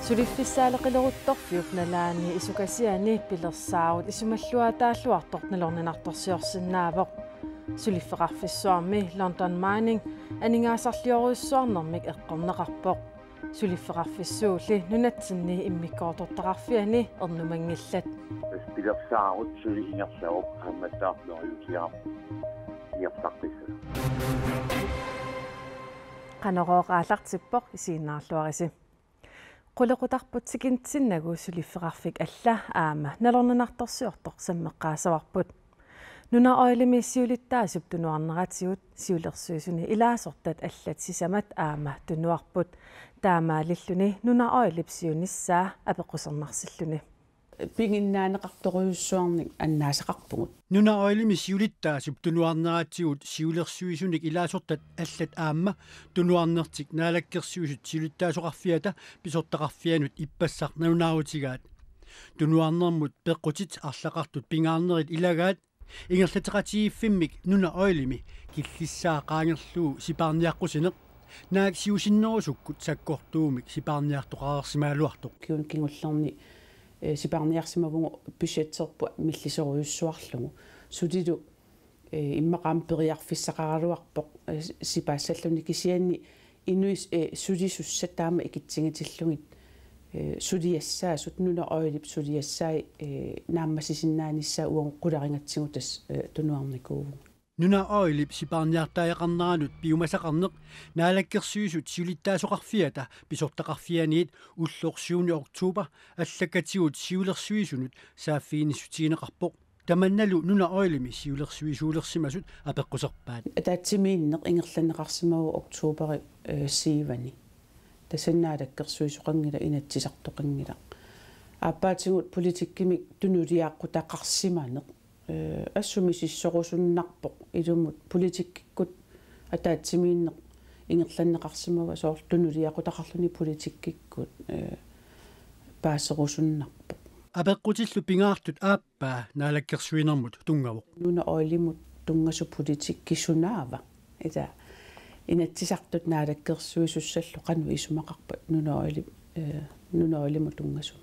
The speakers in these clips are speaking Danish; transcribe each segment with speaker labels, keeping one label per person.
Speaker 1: Suliffisaaleqileruttorfiup nalaani isukasiani pilersaarut isumalluataалluartoq nalorninartorsiorsinnaavoq suliffeqarfissuarmi London Mining aningaasarlioriussuarnermik eqqorneqarpoq suliffeqarfissuulli nunatsinni immikkoortortaqarfiani ernumangillat
Speaker 2: pilersaarut suli ingersaruq qammattaarloriutiaq ingertartissa
Speaker 1: qanoqooqaallartippoq isiinnaarluarisi qulequtarput sikintinnagu suliffeqarfik alla aama nalorninartorsiortoq sammeqqaasavarput nuna oilimi siulittaasup tunuarneratigut siulersuisuni ilaasortat allat sisamat aama tunuarput taamaalilluni nuna oilip siunissaa apequsernarсиллuni
Speaker 3: pinginnaaneqartoriussuarnik annaasaqarpugut
Speaker 4: nuna oilimi siulittaasup tunuarneratigut siulersuisunik ilaasortat allat aama tunuarnertik naalakkersuisut siulittaasoqarfiata pisortaqarfianut ippassaq nanunaarutigaat tunuarnermut peqqutit arlaqartut pingaarnerit ilagaat ingerlateqatigiffimik nuna oilimi killissaa qaangerluu sipaarniaqqusineq naak siusinnerusukkut sakkortuumik sipaarniartoqaarsimaaluartoq
Speaker 3: kiun kingullerni sipaarniarsimavugu budgetterpu millisoruyussuarlugu sutilu immaqaam periarfissaqaraluarpoq sipaassalluni kisianni inuis sutisussataama ikitsingatillungit suliassaasut nuna oilip suliassaai naammasisinnaanissaa uon qularingatsigu tunuarnikuuvu
Speaker 4: nuna oilip sipaarniartaajaqarnaranut piumasaqarneq naalakkersuisut siulittaasoqarfiata pisortaqarfianiit ulloorsiuni oktuber allakatigut siulersuisunut saaffiinissutiineqarpoq tamannalu nuna oilimi siulersuisuulersimasut apeqquserpaat
Speaker 3: ataatsimiinneq ingerlaneqarsimagu oktuberi siivani tasannaалаккерсуисоқангила инатсисартоқангила ааппаатигут политиккимик тунулиааққутақарсиманеқ ассуми сиссорусуннарпоқ илумут политиккиккут атаатсимииннеқ ингерланнеқарсимага соор тунулиаққутақарлуни политиккиккут паасерусуннарпоқ
Speaker 4: апеққутиллу пингаартут ааппаа наалаккерсуинермут тунгавоқ
Speaker 3: нуна оилимут тунгасу политиккисунаава ита инатсисартут наалаккерсуисуссаллу қану исумақарпат нуна оилимут тунгасу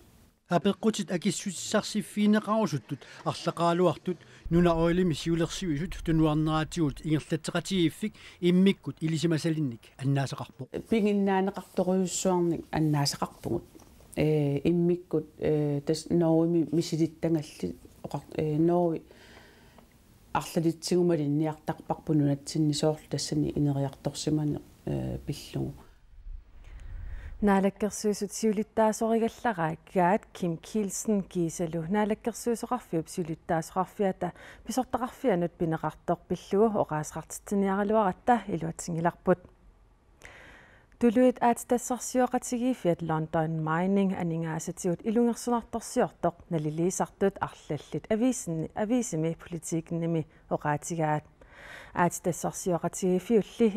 Speaker 4: апеққутит акиссутиссарсиффиинеқарусуттут арлақаалуартут нуна оилими сиулерсуисут тунуарнератигут ингерлатеқатигиффик иммиккут илисимасалинник аннаасақарпоқ
Speaker 3: пингиннаанеқарторуйуссуарник аннаасақарпугут иммиккут тас ноуми мисилиттангалли ноуи арлалитсигумалинниартарпарпу нунатсиннисоорл тассани инериарторсимане пиллугу
Speaker 1: naalakkersuisut siulittaasoригаллараа гаат Kim Kielsen кисалу naalakkersuisoqarfiup siulittaasoqarfiata pisortaqarfianut pineqartoq pillugu oqaasqartitiniaraluaratta iluatsingilарпут tuluit aatitassarsiuaqatigiifiat London Mining aningaasatigut ilungersunartorsiortoq naliliisartut arlallit aviisimi politiiknimi oqaatigaat aatitassarsiuaqatigiifiulli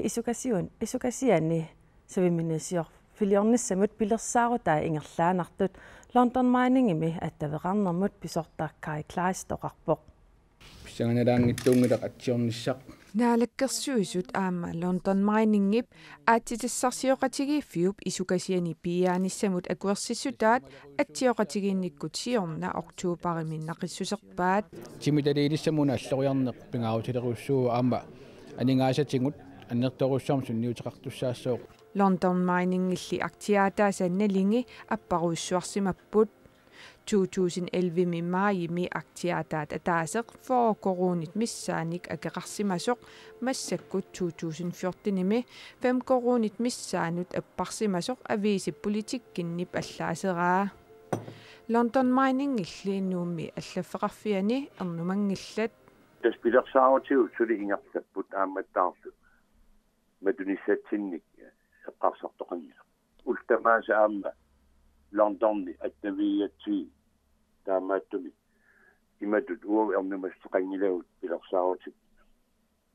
Speaker 1: isukasiani saviminisior filiornissamut pilersaarutaa ingerlaanartut London Mining imi attaveqarnermut pisortaakkai klaistoqarpoq
Speaker 5: pissanganalaangittuungilaq atsiornissaq
Speaker 6: naalakkersuisut aama London Mining-ip aatitassarsiuqatigiiffiup isukasiani piaanissamut akuersissutaat atsioqatigiinnikkut siorna oktuuparimi naqissuserpaat
Speaker 5: timitaliilissamuna alloriarneq pingaarutilerussuu aama aningaasatigut annertorussaarm sunniuteqartussaassooq
Speaker 6: London Mining-illi aktiaataasannalingi apparuissuarsimapput 2011 maayimi aktiaataat ataaseq for koronit missaanik akeqarsimasoq massakkut 2014imi 5 koronit missaanut apparsimasoq aviisi politikkinnip allaaseraa London Mining-illi nuummi allafeqarfiani ernumangillat
Speaker 2: taspilersaarutigut suli ingerlapput aammattaarlu madunissatsinnik eqqarsartoqangila ultamaasa aamma Londonni atnaviatsi taamaattumi imatut uo ernumastoqangilagut pilersaarutit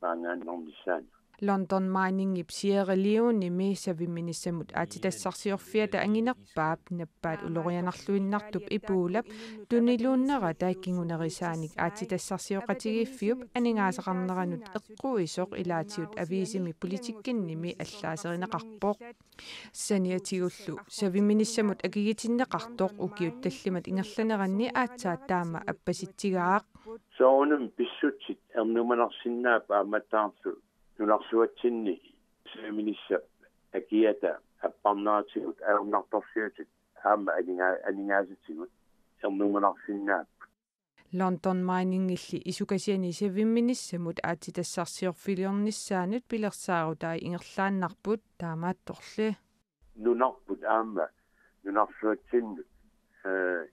Speaker 2: maangaannernissaani
Speaker 6: London Mining ipsieriunimi saviministamut aatitassarsiorfiata anginerpaap nappaat ulorianarluinnartup ipuulap tuniluunnera taakkingunerisaanik aatitassarsioqatigiffiup aningaasaqarneranut eqquisoq ilaatiut aviisimi politikkinnimi allaaserinaqqarpoq saniatigullu saviministamut akigitinneqartoq ukiut tallimat ingerlaneranni aatsaat taama appasitsigaaq
Speaker 2: soonum pissutsit ernumanarsinnaap aamattaarlu nunarsuatsinni seminissa akiata apparnaatigut aernartorsiutit aama aningaasatigut ernumanarsinnaap
Speaker 6: London Mining illi isukasiani savimminissamut aatitassarsiorfiliornissaanut pilersaarutai ingerlaannarput taamaattorli
Speaker 2: nunarput aama nunarsuatsinnut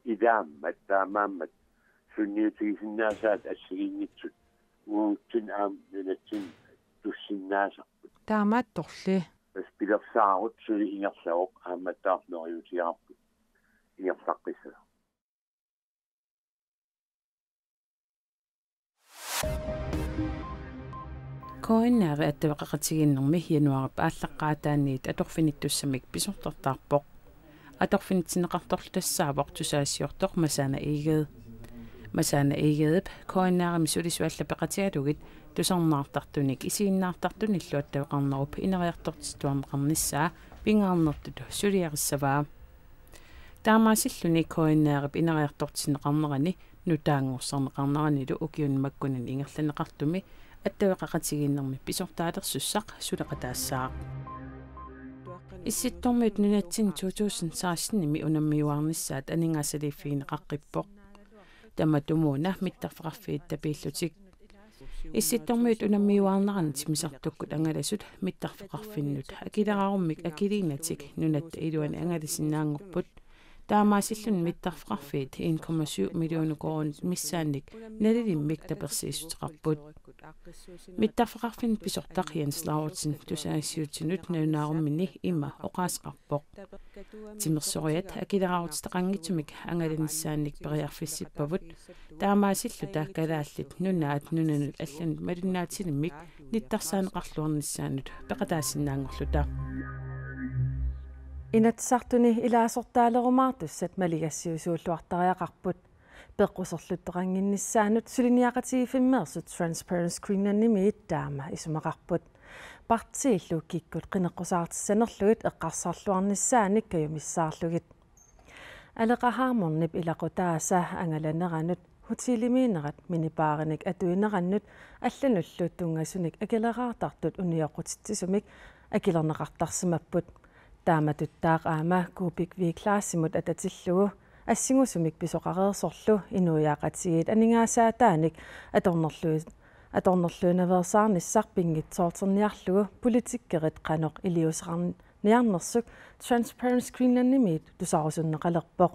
Speaker 2: idaammat taamaammat sunniutigisinnaassaat assiginnitsut uutsin nunatsin tussinnaasarput
Speaker 6: taamaattorli
Speaker 2: pilersaarut suli ingerlaoq aammattaarneriutiarput ingerlaqqissa
Speaker 3: koinnaari attavaqaqatiginnermi januarip ааllaqqaataanниит аторфиниттуссамик писортартаарпоқ аторфинитсинеқарторлу тассаавоқ тусаассиортоқ масаана игееп коиннаарими сулисуаллапеқатигалугит тусарнаартартуник исииннаартартун иллуаттавеқарнеруп инериартортитуарнеқарниссаа пингаарнертуту сулиариссаваа таамаасиллуни коиннаарип инериартортинеқарнерани нутаангорсарнеқарнеранилу укиун маккунан ингерланеқартуми аттавеқақатигиннерми писортаалерсуссақ сулеқатаассаа исситтормиут нунатсин 2016-ними унаммиуарниссаат анингасалиффигинеқаққиппоқ таматумуна миттарфеқарфиит тапииллутик исситтормиут унаммиуарнеранит мисартуккут ангаласут миттарфеқарфиннут акилерааруммик акилиинатик нунатта илуани ангалисиннаангорпут таамаасиллун миттарфеқарфиит 1,7 миллион кроонит миссаанник налилиммик таперсииссутеқарпут миттарфеқарфин писортақ янслаавутсин тусаассиутсинут нунааруммини има оқаасеқарпоқ тимерсориат акилераарутеқангитсумик ангаланиссаанник периарфиссиппавут таамаасиллута калааллит нунаат нунанут алланут малуннаатилиммик ниттарсаанеқарлуарниссаанут пеқатаассиннаангорлута
Speaker 1: Inatsartuni ilaasortaalerumaartussat maligassiusuulluartariaqarput peqqusserlutteqanginnissaanut suliniaqatiifimmeersut transparent screenannimi ittaama isumaqarput partiillu kikkut qineqqusaartissanerlugit eqqarsarluarnissaanik kayumissaarlugit aleqahaamornip ilaqutaasa angalaneranut hutilimiinerat minipaarinik atuinerannut аллануллуут тунгасуник акилераартартут униоқутитсисумик акилернеқартарсимаппут тааматуттаақ аама кубик виклаассимут ататиллугу ассигусумик писоқареерсорлу инуяақатигит анингаасаатааник аторнерлуунаверсаарниссарпингитсоортерниарлугу политиккерит қаноқ илиусеқарниарнерсук transparent screenannimit тусарусуннеқалерпоқ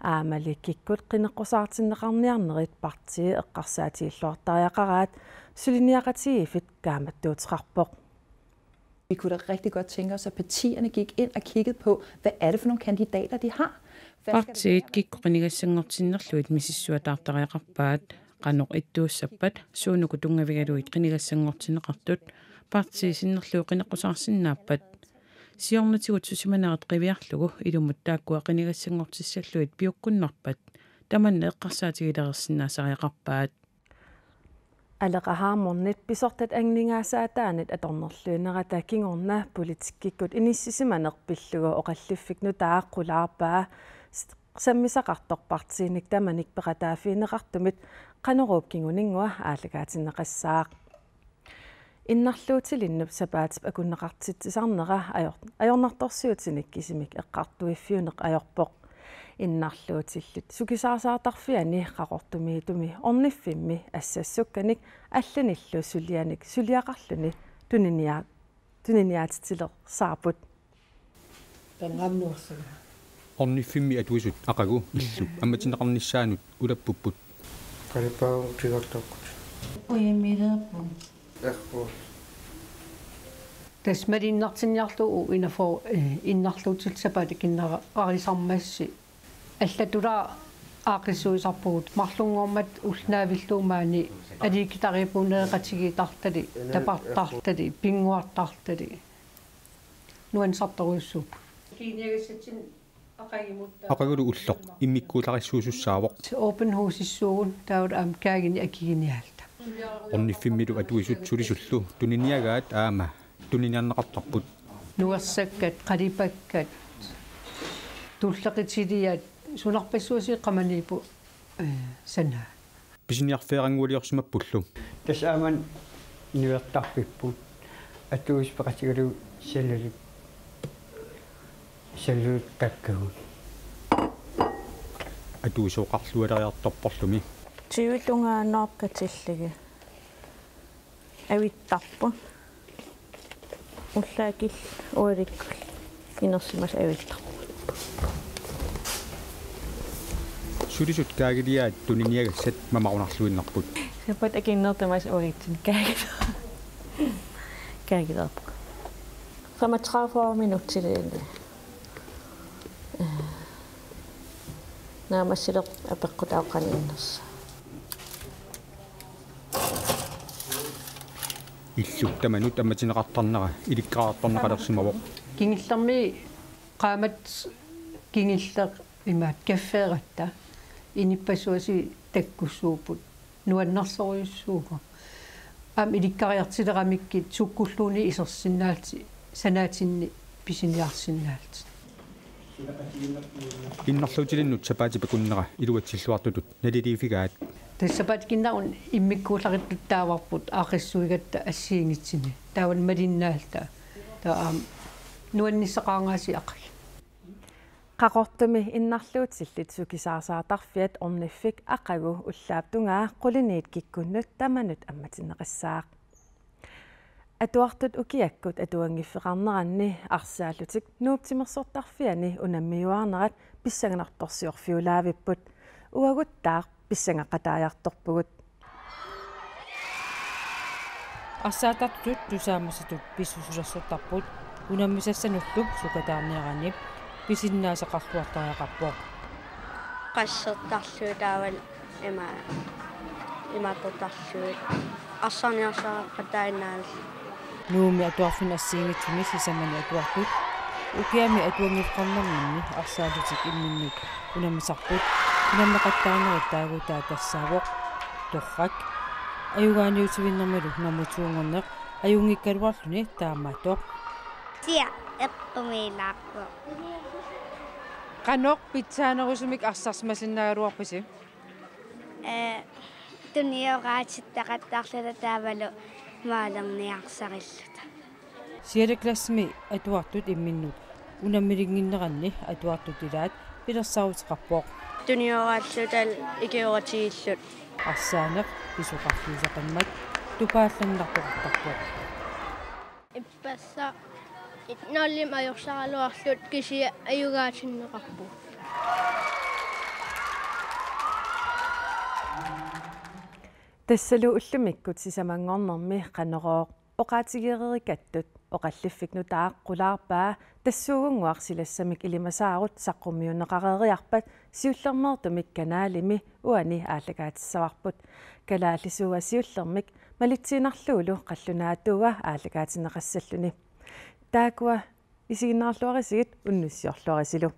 Speaker 1: аамали киккут қинеққусаартиннеқарниарнерит партии эққарсаатииллуартариақараат сулиниақатигифит кааматтуутеқарпоқ.
Speaker 7: Vi kunne da rigtig godt tænke os, at partierne gik ind og kiggede på, hvad er det for nogle kandidater, de har.
Speaker 3: Partiet kikkuqinigassangortinnerluit misissuataartariaqarpaat qanoq ittuussappat suunukutungavigaluit qinigassangortineqartut partiisinnerluu qineqqusaarsinnaappat siornatigut susimanerat qiviarlugu ilumut taakkua qinigassangortissalluit piukkunnarpat tamanne eqqarsaatigilerersinaasariaqarpaat
Speaker 1: алеqahaamornit pisortat angningaasaattaanit atornerluunerata kingorna politikkikkut inississimanerpillugu oqalluffik taaqqularpaa sammisaqartorpartiinik tamanik peqataafiineqartumit qaneruup kinguningua aalagaatineqassaaq innarluutilinnup sapaatip akunneqartitsisarnera ajornartorsiutinik kisimik eqqartuiffiuneq ajorpoq innarluutillut sukisaasaartarfiani qaqortumiitumi orniffimmi assassukkanik алланиллу сулианик сулиақарлуни тунiniaatitilersaarput
Speaker 8: пангамнуарсага
Speaker 9: орниффимми атуисут ақагу иллу амматинеқарниссаанут улаппуппут
Speaker 8: қалипаагутигартоққут
Speaker 10: уимилерпу
Speaker 8: эрпу
Speaker 10: тасмалиннартинниарлуу иннафоо иннарлуутилсапаати киннера арисармасси аллатулаа аақиссуисарпугут марлунгормат улнаавиллуумаани аликитарипунеэқатигитартали тапартартали пингуартартали нуансарторуйуссууп киниагассатин
Speaker 9: ақагулу уллоқ иммиккуулариссуусуссаавоқ
Speaker 10: open husissuun таут ам каагини акигиниаалта
Speaker 9: орниффиммилу атуисут сулисуллу туниниагаат аама туниниарнеқартарпут
Speaker 10: нуерсаккат қалипаккат туллеқитилиат сунарпассуаси қаманипу сана
Speaker 9: писиниарфеерангуулиорсимаппуллу
Speaker 8: тасааман нуертарпиппут атуис пеқатигалу саллут таккагут
Speaker 9: атуисоқарлуалериарторпорлуми
Speaker 11: тиулунгаанаарпатиллиги авиттарпу уллаакил уаликкул инерсимас авиттарпу
Speaker 9: сулисут каагилиаат туниниагассат мамарунарлуиннарпут
Speaker 11: сапат акиннертамас уагитсин каагиларпу 35 минуттилиинни наамассилер апеққутааққанииннерса
Speaker 9: иллуттаманут амматинеқартарнера иликкаартарнеқалерсимавоқ
Speaker 10: кингиллерми qaamат кингиллеқ имаат каффеератта иниппасуаси таккуссуупут нуаннерсориуссууга ам иликкариартилерамиккит суккуллууни исерсиннаалти санаатинни писиниарсиннаалти
Speaker 9: иннарлуутилиннут сапаати пакуннера илуатсиллуартутут налилиифигаат
Speaker 10: тассапаат киннаун иммиккуулариттут тааварпут аақиссуигатта ассиингитсини тааван малиннаалта таа нуанниссақаангааси ақал
Speaker 1: qaqortumi innarluutsillit sukisaasaatарфиат орниффик ақагу уллааптунгаа quliniit kikkunnut tamanut амматиннеқиссаақ атуартут укиаккут атуангиффеқарнеранни арсааллутик нууптимерсортарфиани унаммиуаарнерат писсаганарторсиорфиулаавиппут уагуттаақ писсангақатааяарторпугут
Speaker 3: арсаатартут тусаамасатут писсусулассортарпут унаммисассануллуп сукатаарниаранип писиннаасақарлуартариақарпоо
Speaker 12: qassертарлуутаавал имааттортарлуут арсарниарсааққатааиннаал
Speaker 3: нууми атуарфин ассиингитсуми сисамани атуартут укиами атуангифқарнерминни арсаалутик имминнут унамисарпут унаммеқаттаарнерит таагутаа тассаавоқ торрак аюгааниутивиннэрмалу намутуунгорнеқ аюнгиккалуарлуни таамаатоқ
Speaker 12: тиа эққумилааққо
Speaker 6: qanoq pitsaanерусумик арсарсмасиннагалуарписи
Speaker 12: туниораатиттақаттаарлута таавалу маалерниарсариллута
Speaker 3: сиалеклассми атуартут имминнут унаммилингиннеранни атуартут илаат пилерсарутеқарпоқ
Speaker 12: туниорааллутал икиоратигиллут
Speaker 3: арсаанеқ писуқарлиисақиммат тупаалланнарпоқартарпоқ
Speaker 12: иппасса итноллим ajorсаралуарлут кисия аюгаатиннеқарпу
Speaker 1: тассалу уллумиккут сисамангорнэрми qanoroq oqaatigeererikattut oqalliffiknu taaqqularpaa тассуугунгуарсилассамик илимасаарут саққумиунеқарериарпат сиуллермеертумик канаалими уани аалагаатиссаварпут калааллисуа сиуллермик малитсиинарлуулу қаллунаатуа аалагаатинеқассаллуни таакуа исигиннаарлуарисигит уннуссиорлуарисилу